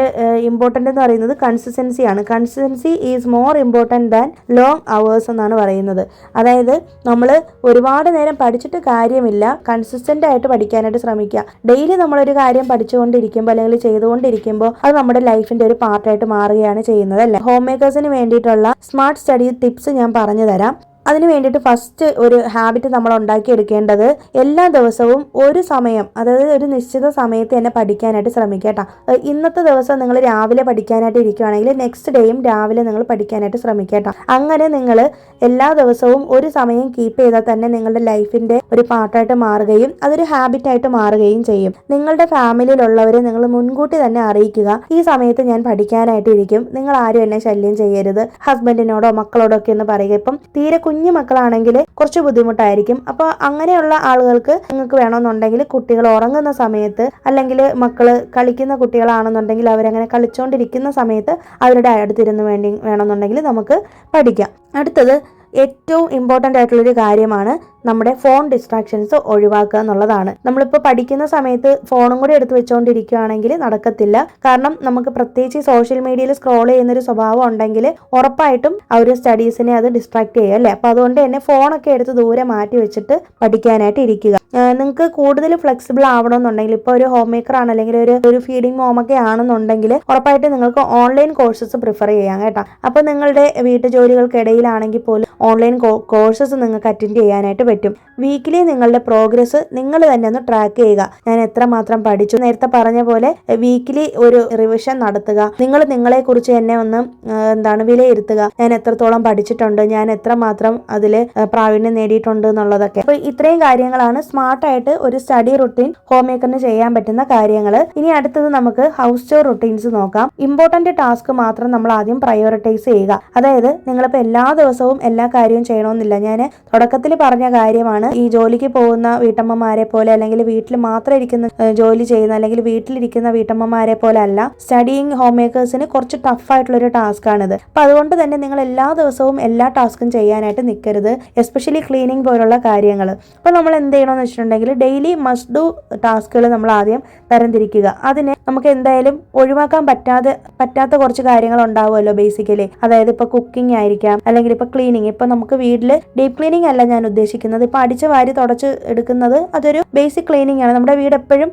Speaker 1: ഇമ്പോർട്ടൻ്റ് എന്ന് പറയുന്നത് കൺസിസ്റ്റൻസിയാണ്. Consistency is more important than long hours എന്നാണ് പറയുന്നത്. അതായത് നമ്മൾ ഒരുപാട് നേരം പഠിച്ചിട്ട് കാര്യമില്ല, കൺസിസ്റ്റൻ്റ് ആയിട്ട് പഠിക്കാനായിട്ട് ശ്രമിക്കുക. ഡെയിലി നമ്മളൊരു കാര്യം പഠിച്ചുകൊണ്ടിരിക്കുമ്പോൾ അല്ലെങ്കിൽ ചെയ്തുകൊണ്ടിരിക്കുമ്പോൾ അത് നമ്മുടെ ലൈഫിൻ്റെ ഒരു പാർട്ടായിട്ട് മാറുകയാണ് ചെയ്യുന്നത് അല്ലേ. ഹോം മേക്കേഴ്സിന് വേണ്ടിയിട്ടുള്ള സ്മാർട്ട് സ്റ്റഡി ടിപ്സ് ഞാൻ പറഞ്ഞു തരാം. അതിന് വേണ്ടിയിട്ട് ഫസ്റ്റ് ഒരു ഹാബിറ്റ് നമ്മൾ ഉണ്ടാക്കിയെടുക്കേണ്ടത് എല്ലാ ദിവസവും ഒരു സമയം, അതായത് ഒരു നിശ്ചിത സമയത്ത് തന്നെ പഠിക്കാനായിട്ട് ശ്രമിക്കുക കേട്ടോ. ഇന്നത്തെ ദിവസം നിങ്ങൾ രാവിലെ പഠിക്കാനായിട്ട് ഇരിക്കുകയാണെങ്കിൽ നെക്സ്റ്റ് ഡേയും രാവിലെ നിങ്ങൾ പഠിക്കാനായിട്ട് ശ്രമിക്കുക കേട്ടോ. അങ്ങനെ നിങ്ങൾ എല്ലാ ദിവസവും ഒരു സമയം കീപ്പ് ചെയ്താൽ തന്നെ നിങ്ങളുടെ ലൈഫിൻ്റെ ഒരു പാർട്ടായിട്ട് മാറുകയും അതൊരു ഹാബിറ്റായിട്ട് മാറുകയും ചെയ്യും. നിങ്ങളുടെ ഫാമിലിയിലുള്ളവരെ നിങ്ങൾ മുൻകൂട്ടി തന്നെ അറിയിക്കുക, ഈ സമയത്ത് ഞാൻ പഠിക്കാനായിട്ട് ഇരിക്കും, നിങ്ങൾ ആരും എന്നെ ശല്യം ചെയ്യരുത്. ഹസ്ബൻഡിനോടോ മക്കളോടോ ഒക്കെ ഒന്ന് പറയുക. ഇപ്പം തീരെ കുഞ്ഞു മക്കളാണെങ്കിൽ കുറച്ച് ബുദ്ധിമുട്ടായിരിക്കും. അപ്പോൾ അങ്ങനെയുള്ള ആളുകൾക്ക് നിങ്ങൾക്ക് വേണമെന്നുണ്ടെങ്കിൽ കുട്ടികൾ ഉറങ്ങുന്ന സമയത്ത് അല്ലെങ്കിൽ മക്കൾ കളിക്കുന്ന കുട്ടികളാണെന്നുണ്ടെങ്കിൽ അവരങ്ങനെ കളിച്ചുകൊണ്ടിരിക്കുന്ന സമയത്ത് അവരുടെ അടുത്തിരുന്ന് വേണമെന്നുണ്ടെങ്കിൽ നമുക്ക് പഠിക്കാം. അടുത്തത് ഏറ്റവും ഇമ്പോർട്ടൻ്റ് ആയിട്ടുള്ളൊരു കാര്യമാണ് നമ്മുടെ ഫോൺ ഡിസ്ട്രാക്ഷൻസ് ഒഴിവാക്കുക എന്നുള്ളതാണ്. നമ്മളിപ്പോൾ പഠിക്കുന്ന സമയത്ത് ഫോണും കൂടി എടുത്ത് വെച്ചുകൊണ്ടിരിക്കുകയാണെങ്കിൽ നടക്കത്തില്ല. കാരണം നമുക്ക് പ്രത്യേകിച്ച് സോഷ്യൽ മീഡിയയിൽ സ്ക്രോൾ ചെയ്യുന്നൊരു സ്വഭാവം ഉണ്ടെങ്കിൽ ഉറപ്പായിട്ടും ആ ഒരു സ്റ്റഡീസിനെ അത് ഡിസ്ട്രാക്ട് ചെയ്യും അല്ലേ. അപ്പോൾ അതുകൊണ്ട് തന്നെ ഫോണൊക്കെ എടുത്ത് ദൂരെ മാറ്റി വെച്ചിട്ട് പഠിക്കാനായിട്ട് ഇരിക്കുക. നിങ്ങൾക്ക് കൂടുതൽ ഫ്ലെക്സിബിൾ ആവണമെന്നുണ്ടെങ്കിൽ ഇപ്പോൾ ഒരു ഹോം മേക്കർ ആണ് അല്ലെങ്കിൽ ഒരു ഫീഡിംഗ് മോമൊക്കെ ആണെന്നുണ്ടെങ്കിൽ ഉറപ്പായിട്ടും നിങ്ങൾക്ക് ഓൺലൈൻ കോഴ്സസ് പ്രിഫർ ചെയ്യാം കേട്ടോ. അപ്പോൾ നിങ്ങളുടെ വീട്ടുജോലികൾക്കിടയിലാണെങ്കിൽ പോലും ഓൺലൈൻ കോഴ്സസ് നിങ്ങൾക്ക് അറ്റൻഡ് ചെയ്യാനായിട്ട് പറ്റും. വീക്കിലി നിങ്ങളുടെ പ്രോഗ്രസ് നിങ്ങൾ തന്നെ ഒന്ന് ട്രാക്ക് ചെയ്യുക. ഞാൻ എത്രമാത്രം പഠിച്ചു, നേരത്തെ പറഞ്ഞ പോലെ വീക്കിലി ഒരു റിവിഷൻ നടത്തുക. നിങ്ങൾ നിങ്ങളെ കുറിച്ച് തന്നെ ഒന്ന് വിലയിരുത്തുക. ഞാൻ എത്രത്തോളം പഠിച്ചിട്ടുണ്ട്, ഞാൻ എത്രമാത്രം അതിൽ പ്രാവീണ്യം നേടിയിട്ടുണ്ട് എന്നുള്ളതൊക്കെ. അപ്പോൾ ഇത്രയും കാര്യങ്ങളാണ് സ്മാർട്ടായിട്ട് ഒരു സ്റ്റഡി റുട്ടീൻ ഹോം മേക്കറിന് ചെയ്യാൻ പറ്റുന്ന കാര്യങ്ങൾ. ഇനി അടുത്തത് നമുക്ക് ഹൗസ് ചോർ റുട്ടീൻസ് നോക്കാം. ഇമ്പോർട്ടന്റ് ടാസ്ക് മാത്രം നമ്മൾ ആദ്യം പ്രയോറിറ്റൈസ് ചെയ്യുക. അതായത് നിങ്ങളിപ്പോൾ എല്ലാ ദിവസവും എല്ലാ കാര്യവും ചെയ്യണമെന്നില്ല. ഞാൻ തുടക്കത്തിൽ പറഞ്ഞ കാര്യമാണ്, ഈ ജോലിക്ക് പോകുന്ന വീട്ടമ്മമാരെ പോലെ അല്ലെങ്കിൽ വീട്ടിൽ മാത്രം ഇരിക്കുന്ന ജോലി ചെയ്യുന്ന അല്ലെങ്കിൽ വീട്ടിലിരിക്കുന്ന വീട്ടമ്മമാരെ പോലെ അല്ല, സ്റ്റഡിയിങ് ഹോം മേക്കേഴ്സിന് കുറച്ച് ടഫായിട്ടുള്ളൊരു ടാസ്ക് ആണിത്. അപ്പോൾ അതുകൊണ്ട് തന്നെ നിങ്ങൾ എല്ലാ ദിവസവും എല്ലാ ടാസ്കും ചെയ്യാനായിട്ട് നിൽക്കരുത്, എസ്പെഷ്യലി ക്ലീനിങ് പോലുള്ള കാര്യങ്ങൾ. അപ്പോൾ നമ്മൾ എന്ത് ചെയ്യണമെന്ന് വെച്ചിട്ടുണ്ടെങ്കിൽ ഡെയിലി മസ്റ്റ് ഡു ടാസ്കുകൾ നമ്മൾ ആദ്യം തരംതിരിക്കുക. അതിനെ നമുക്ക് എന്തായാലും ഒഴിവാക്കാൻ പറ്റാത്ത കുറച്ച് കാര്യങ്ങൾ ഉണ്ടാവുമല്ലോ ബേസിക്കലി. അതായത് ഇപ്പോൾ കുക്കിംഗ് ആയിരിക്കാം, അല്ലെങ്കിൽ ഇപ്പോൾ ക്ലീനിങ്. ഇപ്പോൾ നമുക്ക് വീട്ടിൽ ഡീപ്പ് ക്ലീനിങ് അല്ല ഞാൻ ഉദ്ദേശിക്കുന്നത്, ഇപ്പോൾ അടിച്ച വാരി തുടച്ച് എടുക്കുന്നത് അതൊരു ബേസിക് ക്ലീനിങ് ആണ്. നമ്മുടെ വീട് എപ്പോഴും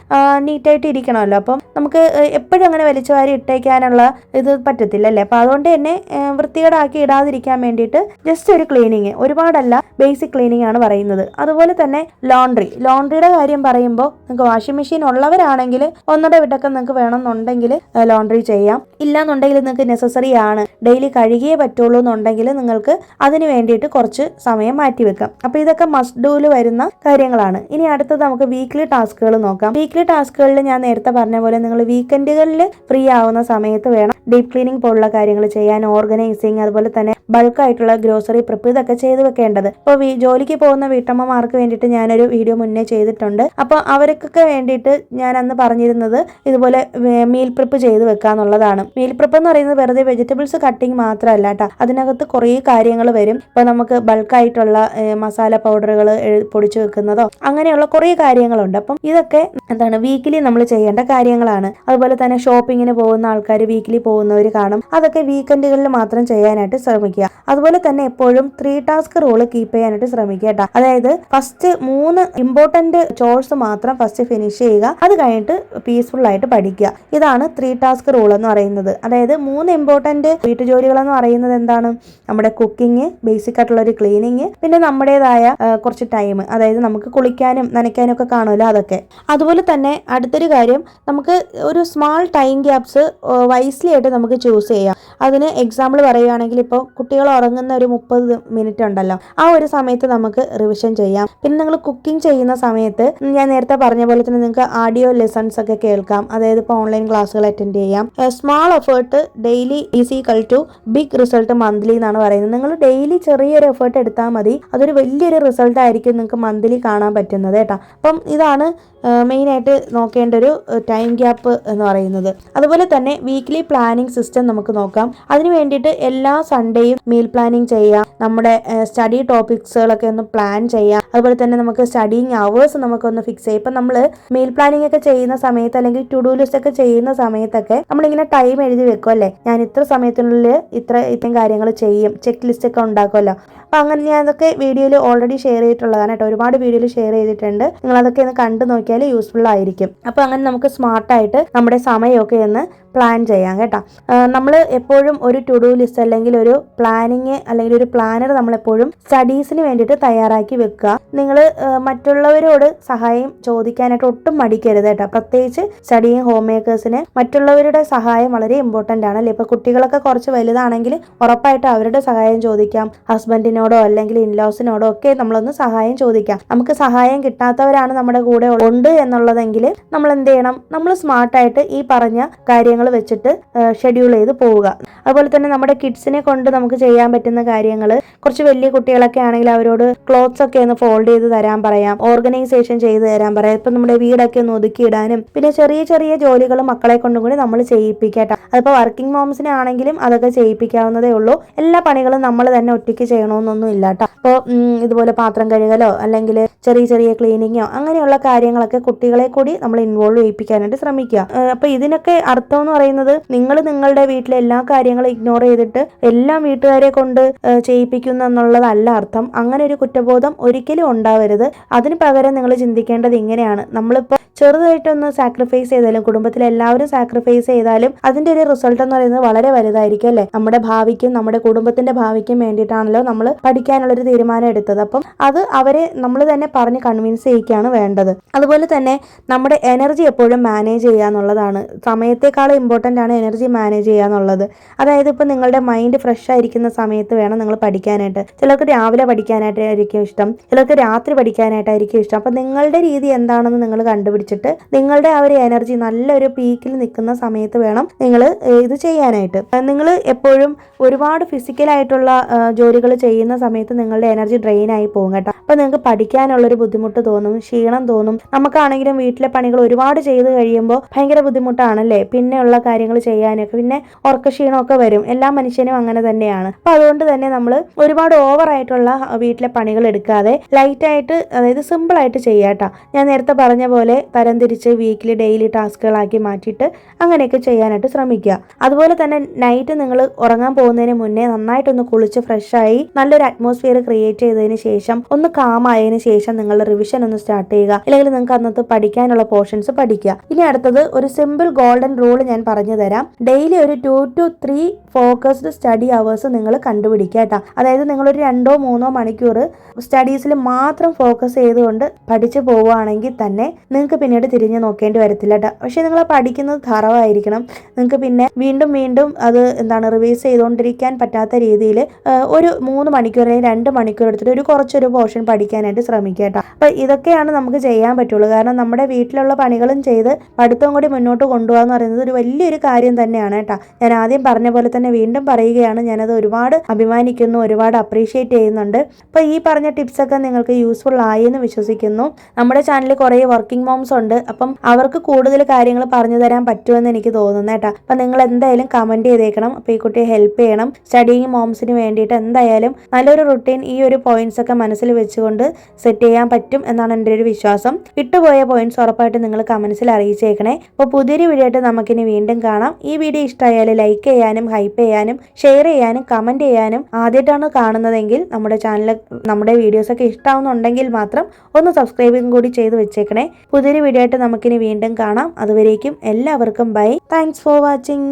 Speaker 1: നീറ്റായിട്ട് ഇരിക്കണമല്ലോ. അപ്പം നമുക്ക് എപ്പോഴും അങ്ങനെ വലിച്ചു വാരി ഇട്ടേക്കാനുള്ള ഇത് പറ്റത്തില്ല അല്ലേ. അപ്പോൾ അതുകൊണ്ട് തന്നെ വൃത്തികേടാക്കി ഇടാതിരിക്കാൻ വേണ്ടിയിട്ട് ജസ്റ്റ് ഒരു ക്ലീനിങ്, ഒരുപാടല്ല, ബേസിക് ക്ലീനിങ് ആണ് പറയുന്നത്. അതുപോലെ തന്നെ ലോണ്ട്രിയുടെ കാര്യം പറയുമ്പോൾ നിങ്ങൾക്ക് വാഷിംഗ് മെഷീൻ ഉള്ളവരാണെങ്കിൽ ഒന്നുകൂടെ വിട്ടൊക്കെ നിങ്ങൾക്ക് വേണമെന്നുണ്ടെങ്കിൽ ലോണ്ട്രി ചെയ്യാം. ഇല്ലാന്നുണ്ടെങ്കിൽ നിങ്ങൾക്ക് നെസസറി ആണ്, ഡെയിലി കഴുകിയേ പറ്റുള്ളൂ എന്നുണ്ടെങ്കിൽ നിങ്ങൾക്ക് അതിന് വേണ്ടിയിട്ട് കുറച്ച് സമയം മാറ്റി വെക്കാം. അപ്പോൾ ഇതൊക്കെ മസ്റ്റ് ഡൂവിൽ വരുന്ന കാര്യങ്ങളാണ്. ഇനി അടുത്തത് നമുക്ക് വീക്ക്ലി ടാസ്കുകൾ നോക്കാം. വീക്ക്ലി ടാസ്കുകളിൽ ഞാൻ നേരത്തെ പറഞ്ഞ പോലെ നിങ്ങൾ വീക്കെൻഡുകളിൽ ഫ്രീ ആവുന്ന സമയത്ത് വേണം ഡീപ്പ് ക്ലീനിങ് പോലുള്ള കാര്യങ്ങൾ ചെയ്യാൻ, ഓർഗനൈസിങ്, അതുപോലെ തന്നെ ബൾക്കായിട്ടുള്ള ഗ്രോസറി പ്രിപ്പ്, ഇതൊക്കെ ചെയ്ത് വെക്കേണ്ടത്. ഇപ്പോൾ ജോലിക്ക് പോകുന്ന വീട്ടമ്മമാർക്ക് വേണ്ടിയിട്ട് ഞാനൊരു വീഡിയോ മുന്നേ ചെയ്തിട്ടുണ്ട്. അപ്പോൾ അവർക്കൊക്കെ വേണ്ടിയിട്ട് ഞാൻ അന്ന് പറഞ്ഞിരുന്നത് ഇതുപോലെ മീൽ പ്രിപ്പ് ചെയ്ത് വെക്കാന്നുള്ളതാണ്. മീൽ പ്രിപ്പ് എന്ന് പറയുന്നത് വെറുതെ വെജിറ്റബിൾസ് കട്ടിങ് മാത്രമല്ല കേട്ടോ, അതിനകത്ത് കുറേ കാര്യങ്ങൾ വരും. ഇപ്പോൾ നമുക്ക് ബൾക്കായിട്ടുള്ള മസാല പൗഡറുകൾ പൊടിച്ചു വെക്കുന്നതോ അങ്ങനെയുള്ള കുറേ കാര്യങ്ങളുണ്ട്. അപ്പം ഇതൊക്കെ വീക്കിലി നമ്മൾ ചെയ്യേണ്ട കാര്യങ്ങളാണ്. അതുപോലെ തന്നെ ഷോപ്പിങ്ങിന് പോകുന്ന ആൾക്കാർ വീക്കിലി പോകുന്നവർ കാണും, അതൊക്കെ വീക്കെൻഡുകളിൽ മാത്രം ചെയ്യാനായിട്ട് ശ്രമിക്കുക. അതുപോലെ തന്നെ എപ്പോഴും 3 ടാസ്ക് റൂൾ കീപ്പ് ചെയ്യാനായിട്ട് ശ്രമിക്കുക കേട്ടോ. അതായത് ഫസ്റ്റ് 3 ഇമ്പോർട്ടന്റ് ചോഴ്സ് മാത്രം ഫസ്റ്റ് ഫിനിഷ് ചെയ്യുക, അത് കഴിഞ്ഞിട്ട് പീസ്ഫുൾ ആയിട്ട് പഠിക്കുക. ഇതാണ് 3 ടാസ്ക് റൂൾ എന്ന് പറയുന്നത്. അതായത് 3 ഇമ്പോർട്ടന്റ് വീട്ടുജോലികൾ എന്ന് പറയുന്നത് എന്താണ്? നമ്മുടെ കുക്കിംഗ്, ബേസിക് ആയിട്ടുള്ള ഒരു ക്ലീനിങ്, പിന്നെ നമ്മുടേതായ കുറച്ച് ടൈം, അതായത് നമുക്ക് കുളിക്കാനും നനയ്ക്കാനും ഒക്കെ കാണുമല്ലോ അതൊക്കെ. അതുപോലെ തന്നെ അടുത്തൊരു കാര്യം, നമുക്ക് ഒരു സ്മാൾ ടൈം ഗ്യാപ്സ് വൈസ്ലി ആയിട്ട് നമുക്ക് ചൂസ് ചെയ്യാം. അതിന് എക്സാമ്പിൾ പറയുകയാണെങ്കിൽ ഇപ്പോൾ കുട്ടികൾ ഉറങ്ങുന്ന ഒരു 30 മിനിറ്റ് ഉണ്ടല്ലോ, ആ ഒരു സമയത്ത് നമുക്ക് റിവിഷൻ ചെയ്യാം. പിന്നെ നിങ്ങൾ കുക്കിംഗ് ചെയ്യുന്ന സമയത്ത് ഞാൻ നേരത്തെ പറഞ്ഞ പോലെ തന്നെ നിങ്ങൾക്ക് ആഡിയോ ലെസൺസ് ഒക്കെ കേൾക്കാം. അതായത് ഇപ്പോൾ ഓൺലൈൻ ക്ലാസ്സുകൾ അറ്റൻഡ് ചെയ്യാം. Small effort daily is equal to big result monthly എന്നാണ് പറയുന്നത്. നിങ്ങൾ ഡെയിലി ചെറിയൊരു എഫേർട്ട് എടുത്താൽ മതി, അതൊരു വലിയൊരു റിസൾട്ട് ആയിരിക്കും നിങ്ങൾക്ക് മന്ത്ലി കാണാൻ പറ്റുന്നത് കേട്ടോ. അപ്പം ഇതാണ് മെയിനായിട്ട് നോക്കേണ്ട ഒരു ടൈം ഗ്യാപ്പ് എന്ന് പറയുന്നത്. അതുപോലെ തന്നെ വീക്ക്ലി പ്ലാനിങ് സിസ്റ്റം നമുക്ക് നോക്കാം. അതിന് വേണ്ടിയിട്ട് എല്ലാ സൺഡേയും മീൽ പ്ലാനിങ് ചെയ്യാം, നമ്മുടെ സ്റ്റഡി ടോപ്പിക്സുകളൊക്കെ ഒന്ന് പ്ലാൻ ചെയ്യാം. അതുപോലെ തന്നെ നമുക്ക് സ്റ്റഡിങ് അവേഴ്സ് നമുക്കൊന്ന് ഫിക്സ് ചെയ്യാം. ഇപ്പം നമ്മൾ മീൽ പ്ലാനിങ് ഒക്കെ ചെയ്യുന്ന സമയത്ത് അല്ലെങ്കിൽ ടു ഡു ലിസ്റ്റ് ഒക്കെ ചെയ്യുന്ന സമയത്തൊക്കെ നമ്മളിങ്ങനെ ടൈം എഴുതി വെക്കും അല്ലേ, ഞാൻ ഇത്ര സമയത്തിനുള്ളിൽ ഇത്രയും കാര്യങ്ങൾ ചെയ്യും, ചെക്ക് ലിസ്റ്റ് ഒക്കെ ഉണ്ടാക്കുമല്ലോ. അപ്പം അങ്ങനെ ഞാൻ അതൊക്കെ വീഡിയോയിൽ ഓൾറെഡി ഷെയർ ചെയ്തിട്ടുള്ളതാണ് കേട്ടോ, ഒരുപാട് വീഡിയോയിൽ ഷെയർ ചെയ്തിട്ടുണ്ട്. നിങ്ങൾ അതൊക്കെ ഒന്ന് കണ്ടു നോക്കിയാൽ യൂസ്ഫുൾ ആയിരിക്കും. അപ്പോൾ അങ്ങനെ നമുക്ക് സ്മാർട്ടായിട്ട് നമ്മുടെ സമയമൊക്കെ ഒന്ന് പ്ലാൻ ചെയ്യാം കേട്ടോ. നമ്മൾ എപ്പോഴും ഒരു ടു ഡു ലിസ്റ്റ് അല്ലെങ്കിൽ ഒരു പ്ലാനിങ് അല്ലെങ്കിൽ ഒരു പ്ലാനർ നമ്മളെപ്പോഴും സ്റ്റഡീസിന് വേണ്ടിയിട്ട് തയ്യാറാക്കി വെക്കുക. നിങ്ങൾ മറ്റുള്ളവരോട് സഹായം ചോദിക്കാനായിട്ട് ഒട്ടും മടിക്കരുത് കേട്ടോ. പ്രത്യേകിച്ച് സ്റ്റഡിങ് ഹോം മേക്കേഴ്സിന് മറ്റുള്ളവരുടെ സഹായം വളരെ ഇമ്പോർട്ടൻ്റ് ആണ് അല്ലേ. ഇപ്പോൾ കുട്ടികളൊക്കെ കുറച്ച് വലുതാണെങ്കിൽ ഉറപ്പായിട്ട് അവരുടെ സഹായം ചോദിക്കാം. ഹസ്ബൻഡിനോടോ അല്ലെങ്കിൽ ഇൻലോസിനോടോ ഒക്കെ നമ്മളൊന്ന് സഹായം ചോദിക്കാം. നമുക്ക് സഹായം കിട്ടാത്തവരാണ് നമ്മുടെ കൂടെ ഉണ്ട് എന്നുള്ളതെങ്കിൽ നമ്മൾ എന്ത് ചെയ്യണം, നമ്മൾ സ്മാർട്ടായിട്ട് ഈ പറഞ്ഞ കാര്യങ്ങൾ വെച്ചിട്ട് ഷെഡ്യൂൾ ചെയ്ത് പോവുക. അതുപോലെ തന്നെ നമ്മുടെ കിഡ്സിനെ കൊണ്ട് നമുക്ക് ചെയ്യാൻ പറ്റുന്ന കാര്യങ്ങൾ, കുറച്ച് വലിയ കുട്ടികളൊക്കെ ആണെങ്കിൽ അവരോട് ക്ലോത്ത്സ് ഒക്കെ ഒന്ന് ഫോൾഡ് ചെയ്ത് തരാൻ പറയാം, ഓർഗനൈസേഷൻ ചെയ്ത് തരാൻ പറയാം. ഇപ്പം നമ്മുടെ വീടൊക്കെ ഒന്ന് ഒതുക്കിയിടാനും പിന്നെ ചെറിയ ചെറിയ ജോലികൾ മക്കളെ കൊണ്ടും കൂടി നമ്മൾ ചെയ്യിപ്പിക്കട്ടെ. അതിപ്പോൾ വർക്കിംഗ് മോംസിനെ ആണെങ്കിലും അതൊക്കെ ചെയ്യിപ്പിക്കാവുന്നതേ ഉള്ളൂ. എല്ലാ പണികളും നമ്മൾ തന്നെ ഒറ്റയ്ക്ക് ചെയ്യണമെന്നൊന്നും ഇല്ല കേട്ടോ. അപ്പോൾ ഇതുപോലെ പാത്രം കഴുകലോ അല്ലെങ്കിൽ ചെറിയ ചെറിയ ക്ലീനിങ്ങോ അങ്ങനെയുള്ള കാര്യങ്ങളൊക്കെ കുട്ടികളെ കൂടി നമ്മൾ ഇൻവോൾവ് ചെയ്യിപ്പിക്കാനായിട്ട് ശ്രമിക്കുക. അപ്പോൾ ഇതിനൊക്കെ അർത്ഥം എന്ന് പറയുന്നത് നിങ്ങൾ നിങ്ങളുടെ വീട്ടിലെ എല്ലാ കാര്യങ്ങളും ഇഗ്നോർ ചെയ്തിട്ട് എല്ലാം വീട്ടുകാരെ കൊണ്ട് ചെയ്യിപ്പിക്കുന്നു എന്നുള്ളതല്ല അർത്ഥം. അങ്ങനെ ഒരു കുറ്റബോധം ഒരിക്കലും ഉണ്ടാവരുത്. അതിന് പകരം നിങ്ങൾ ചിന്തിക്കേണ്ടത് ഇങ്ങനെയാണ്, നമ്മളിപ്പോൾ ചെറുതായിട്ടൊന്ന് സാക്രിഫൈസ് ചെയ്താലും കുടുംബത്തിലെ എല്ലാവരും സാക്രിഫൈസ് ചെയ്താലും അതിന്റെ ഒരു റിസൾട്ട് എന്ന് പറയുന്നത് വളരെ വലുതായിരിക്കും അല്ലേ. നമ്മുടെ ഭാവിക്കും നമ്മുടെ കുടുംബത്തിന്റെ ഭാവിക്കും വേണ്ടിയിട്ടാണല്ലോ നമ്മൾ പഠിക്കാനുള്ളൊരു തീരുമാനം എടുത്തത്. അപ്പം അത് അവരെ നമ്മൾ തന്നെ പറഞ്ഞ് കൺവിൻസ് ചെയ്യിക്കുകയാണ് വേണ്ടത്. അതുപോലെ തന്നെ നമ്മുടെ എനർജി എപ്പോഴും മാനേജ് ചെയ്യുക എന്നുള്ളതാണ്. സമയത്തെക്കാളും ഇമ്പോർട്ടൻ്റ് ആണ് എനർജി മാനേജ് ചെയ്യുക എന്നുള്ളത്. അതായത് ഇപ്പോൾ നിങ്ങളുടെ മൈൻഡ് ഫ്രഷ് ആയിരിക്കുന്ന സമയത്ത് വേണം നിങ്ങൾ പഠിക്കാനായിട്ട്. ചിലർക്ക് രാവിലെ പഠിക്കാനായിട്ടായിരിക്കും ഇഷ്ടം, ചിലർക്ക് രാത്രി പഠിക്കാനായിട്ടായിരിക്കും ഇഷ്ടം. അപ്പം നിങ്ങളുടെ രീതി എന്താണെന്ന് നിങ്ങൾ കണ്ടുപിടിച്ചിട്ട് നിങ്ങളുടെ ആ ഒരു എനർജി നല്ലൊരു പീക്കിൽ നിൽക്കുന്ന സമയത്ത് വേണം നിങ്ങൾ ഇത് ചെയ്യാനായിട്ട്. നിങ്ങൾ എപ്പോഴും ഒരുപാട് ഫിസിക്കലായിട്ടുള്ള ജോലികൾ ചെയ്യുന്ന സമയത്ത് നിങ്ങളുടെ എനർജി ഡ്രെയിൻ ആയി പോകും കേട്ടോ. അപ്പോൾ നിങ്ങൾക്ക് പഠിക്കാനുള്ളൊരു ബുദ്ധിമുട്ട് തോന്നും, ക്ഷീണം തോന്നും. നമുക്കാണെങ്കിലും വീട്ടിലെ പണികൾ ഒരുപാട് ചെയ്ത് കഴിയുമ്പോൾ ഭയങ്കര ബുദ്ധിമുട്ടാണല്ലേ പിന്നെയുള്ള കാര്യങ്ങൾ ചെയ്യാനൊക്കെ. പിന്നെ ഉറക്കക്ഷീണമൊക്കെ വരും, എല്ലാ മനുഷ്യനും അങ്ങനെ തന്നെയാണ്. അപ്പോൾ അതുകൊണ്ട് തന്നെ നമ്മൾ ഒരുപാട് ഓവറായിട്ടുള്ള വീട്ടിലെ പണികൾ എടുക്കാതെ ലൈറ്റായിട്ട്, അതായത് സിമ്പിളായിട്ട് ചെയ്യാട്ടോ. ഞാൻ നേരത്തെ പറഞ്ഞ പോലെ തരംതിരിച്ച് വീക്കിലി ഡെയിലി ടാസ്കുകളാക്കി മാറ്റിയിട്ട് അങ്ങനെയൊക്കെ ചെയ്യാനായിട്ട് ശ്രമിക്കുക. അതുപോലെ തന്നെ നൈറ്റ് നിങ്ങൾ ഉറങ്ങാൻ പോകുന്നതിന് മുന്നേ നന്നായിട്ടൊന്ന് കുളിച്ച് ഫ്രഷായി നല്ലൊരു അറ്റ്മോസ്ഫിയർ ക്രിയേറ്റ് ചെയ്തതിന് ശേഷം ഒന്ന് കാമായതിനു ശേഷം നിങ്ങൾ റിവിഷൻ ഒന്ന് സ്റ്റാർട്ട് ചെയ്യുക. അല്ലെങ്കിൽ നിങ്ങൾക്ക് അന്നത്തെ പഠിക്കാനുള്ള പോർഷൻസ് പഠിക്കുക. ഇനി അടുത്തത് ഒരു സിമ്പിൾ ഗോൾഡൻ റൂൾ ഞാൻ പറഞ്ഞു തരാം. ഡെയിലി ഒരു 2 to 3 ഫോക്കസ്ഡ് സ്റ്റഡി അവേഴ്സ് നിങ്ങൾ കണ്ടുപിടിക്കുക കേട്ടോ. അതായത് നിങ്ങളൊരു 2-3 മണിക്കൂർ സ്റ്റഡീസിൽ മാത്രം ഫോക്കസ് ചെയ്തുകൊണ്ട് പഠിച്ചു പോവുകയാണെങ്കിൽ തന്നെ നിങ്ങൾക്ക് പിന്നീട് തിരിഞ്ഞു നോക്കേണ്ടി വരത്തില്ല കേട്ടോ. പക്ഷേ നിങ്ങൾ പഠിക്കുന്നത് ധാരാളമായിരിക്കണം. നിങ്ങൾക്ക് പിന്നെ വീണ്ടും വീണ്ടും അത് റിവൈസ് ചെയ്തുകൊണ്ടിരിക്കാൻ പറ്റാത്ത രീതിയിൽ ഒരു 3 മണിക്കൂർ അല്ലെങ്കിൽ 2 മണിക്കൂർ എടുത്തിട്ട് കുറച്ചൊരു പോർഷൻ പഠിക്കാനായിട്ട് ശ്രമിക്കുക കേട്ടോ. അപ്പോൾ ഇതൊക്കെയാണ് നമുക്ക് ചെയ്യാൻ പറ്റുള്ളൂ. കാരണം നമ്മുടെ വീട്ടിലുള്ള പണികളും ചെയ്ത് പഠിത്തവും കൂടി മുന്നോട്ട് കൊണ്ടുപോകുക എന്ന് പറയുന്നത് ഒരു വലിയൊരു കാര്യം തന്നെയാണ് കേട്ടോ. ഞാൻ ആദ്യം പറഞ്ഞ പോലെ തന്നെ വീണ്ടും പറയുകയാണ്, ഞാനത് ഒരുപാട് അഭിമാനിക്കുന്നു, ഒരുപാട് അപ്രീഷിയേറ്റ് ചെയ്യുന്നുണ്ട്. അപ്പോൾ ഈ പറഞ്ഞ ടിപ്സൊക്കെ നിങ്ങൾക്ക് യൂസ്ഫുൾ ആയി എന്ന് വിശ്വസിക്കുന്നു. നമ്മുടെ ചാനലിൽ കുറേ വർക്കിംഗ് മോംസ് ഉണ്ട്. അപ്പം അവർക്ക് കൂടുതൽ കാര്യങ്ങൾ പറഞ്ഞു തരാൻ പറ്റുമെന്ന് എനിക്ക് തോന്നുന്നു കേട്ടോ. അപ്പം നിങ്ങൾ എന്തായാലും കമൻറ്റ് ചെയ്തേക്കണം. അപ്പോൾ ഈ കുട്ടിയെ ഹെൽപ്പ് ചെയ്യണം. സ്റ്റഡിങ് മോംസിന് വേണ്ടിയിട്ട് എന്തായാലും നല്ലൊരു റുട്ടീൻ ഈ ഒരു പോയിന്റ്സ് ഒക്കെ മനസ്സിൽ വെച്ചുകൊണ്ട് സെറ്റ് ചെയ്യാൻ പറ്റും എന്നാണ് എൻ്റെ ഒരു വിശ്വാസം. വിട്ടുപോയ പോയിന്റ്സ് ഉറപ്പായിട്ട് നിങ്ങൾ കമൻസിൽ അറിയിച്ചേക്കണേ. അപ്പോൾ പുതിയൊരു വീഡിയോ ആയിട്ട് നമുക്കിനി വീണ്ടും കാണാം. ഈ വീഡിയോ ഇഷ്ടമായാൽ ലൈക്ക് ചെയ്യാനും ഹൈപ്പ് ചെയ്യാനും ഷെയർ ചെയ്യാനും കമൻറ്റ് ചെയ്യാനും, ആദ്യമായിട്ടാണ് കാണുന്നതെങ്കിൽ നമ്മുടെ ചാനൽ നമ്മുടെ വീഡിയോസൊക്കെ ഇഷ്ടമാവുന്നുണ്ടെങ്കിൽ മാത്രം ഒന്ന് സബ്സ്ക്രൈബും കൂടി ചെയ്ത് വെച്ചേക്കണേ. പുതിയൊരു വീഡിയോ ആയിട്ട് നമുക്കിനി വീണ്ടും കാണാം. അതുവരേക്കും എല്ലാവർക്കും ബൈ. Thanks for watching.